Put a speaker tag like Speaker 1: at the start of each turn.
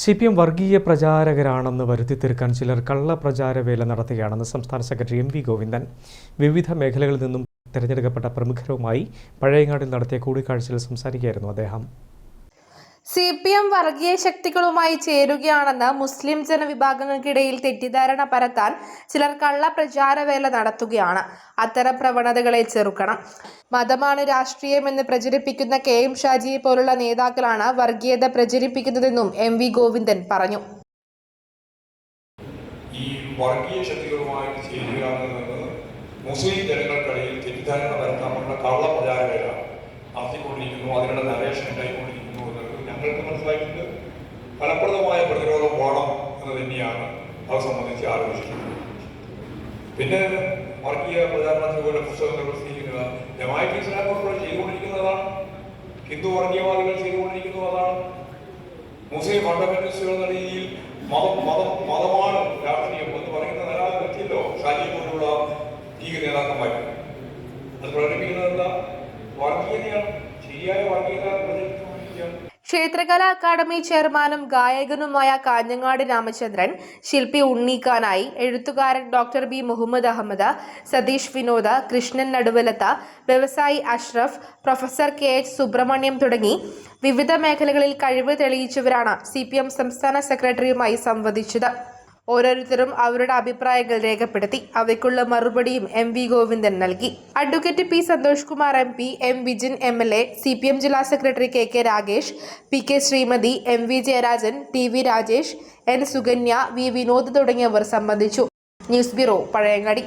Speaker 1: CPM വർഗീയ പ്രചാരകരാണെന്ന് വരുത്തി തീർക്കാൻ ചിലർ കള്ളപ്രചാരവേല നടത്തുകയാണെന്ന് സംസ്ഥാന സെക്രട്ടറി MV ഗോവിന്ദൻ വിവിധ മേഖലകളിൽ നിന്നും തിരഞ്ഞെടുക്കപ്പെട്ട പ്രമുഖരുമായി പഴയങ്ങാടിൽ നടത്തിയ കൂടിക്കാഴ്ചയിൽ സംസാരിക്കുകയായിരുന്നു അദ്ദേഹം.
Speaker 2: CPM വർഗീയ ശക്തികളുമായി ചേരുകയാണെന്ന് മുസ്ലിം ജനവിഭാഗങ്ങൾക്കിടയിൽ തെറ്റിദ്ധാരണ പരത്താൻ ചിലർ കള്ളപ്രചാരവേല നടത്തുകയാണ്. അത്തരം പ്രവണതകളെ ചെറുക്കണം. മതമാണ് രാഷ്ട്രീയമെന്ന് പ്രചരിപ്പിക്കുന്ന KM ഷാജിയെ പോലുള്ള നേതാക്കളാണ് വർഗീയത പ്രചരിപ്പിക്കുന്നതെന്നും MV ഗോവിന്ദൻ പറഞ്ഞു.
Speaker 3: ഈ വർഗീയ ശക്തികളുമായി ചേരുകയാണെന്നത് മുസ്ലിം ജനങ്ങൾക്കിടയിൽ തെറ്റിദ്ധാരണ പരത്താനുള്ള കള്ളപ്രചാരവേല നടത്തിക്കൊണ്ടിരിക്കുന്നു. അതിനുള്ള നരേഷൻ ഉണ്ടായിക്കൊണ്ടിരിക്കുന്നു. ഞങ്ങൾക്ക് മനസ്സിലാക്കിയിട്ട് ഫലപ്രദമായ പ്രതിരോധം വേണം എന്ന് തന്നെയാണ് അത് സംബന്ധിച്ച് ആലോചിക്കുന്നത്. പിന്നെ വർഗീയ പ്രചാരണത്തിന് പോലെ പുസ്തകങ്ങൾ പ്രസിദ്ധീകരിക്കുന്നത് ജമാഅത്തെ ഇസ്ലാമി ചെയ്തുകൊണ്ടിരിക്കുന്നതാണ്. ഹിന്ദു വർഗീയവാദികൾ ചെയ്തുകൊണ്ടിരിക്കുന്നതാണ്. മുസ്ലിം ഫണ്ടമെന്റലിസ്റ്റുകൾ എന്ന രീതിയിൽ മതമാണ് രാഷ്ട്രീയം എന്ന് പറയുന്ന നിലവാരം വ്യക്തിയല്ലോ ഷാജിയെ പോലുള്ള ലീഗ് നേതാക്കന്മാർ. അത് പ്രകടിപ്പിക്കുന്നത് എന്താ? വർഗീയതയാണ്. ശരിയായ വർഗീയത പ്രചരിപ്പിച്ചുകൊണ്ടിരിക്കുകയാണ്.
Speaker 2: ക്ഷേത്രകലാ അക്കാദമി ചെയർമാനും ഗായകനുമായ കാഞ്ഞങ്ങാട് രാമചന്ദ്രൻ, ശില്പി ഉണ്ണീക്കാനായി, എഴുത്തുകാരൻ ഡോക്ടർ B മുഹമ്മദ് അഹമ്മദ്, സതീഷ് വിനോദ്, കൃഷ്ണൻ നടുവലത്ത്, വ്യവസായി അഷ്റഫ്, പ്രൊഫസർ KH സുബ്രഹ്മണ്യം തുടങ്ങി വിവിധ മേഖലകളിൽ കഴിവ് തെളിയിച്ചവരാണ് CPM സംസ്ഥാന സെക്രട്ടറിയുമായി സംവദിച്ചത്. ഓരോരുത്തരും അവരുടെ അഭിപ്രായങ്ങൾ രേഖപ്പെടുത്തി. അവയ്ക്കുള്ള മറുപടിയും MV ഗോവിന്ദൻ നൽകി. Advocate P Santhosh Kumar MP, M Vijin MLA, CPM ജില്ലാ secretary KK Ragesh, PK Sreemathi, MV Jayarajan, TV Rajesh, N Sukanya, V Vinod തുടങ്ങിയവർ സംബന്ധിച്ചു. News bureau, Pazhayangadi.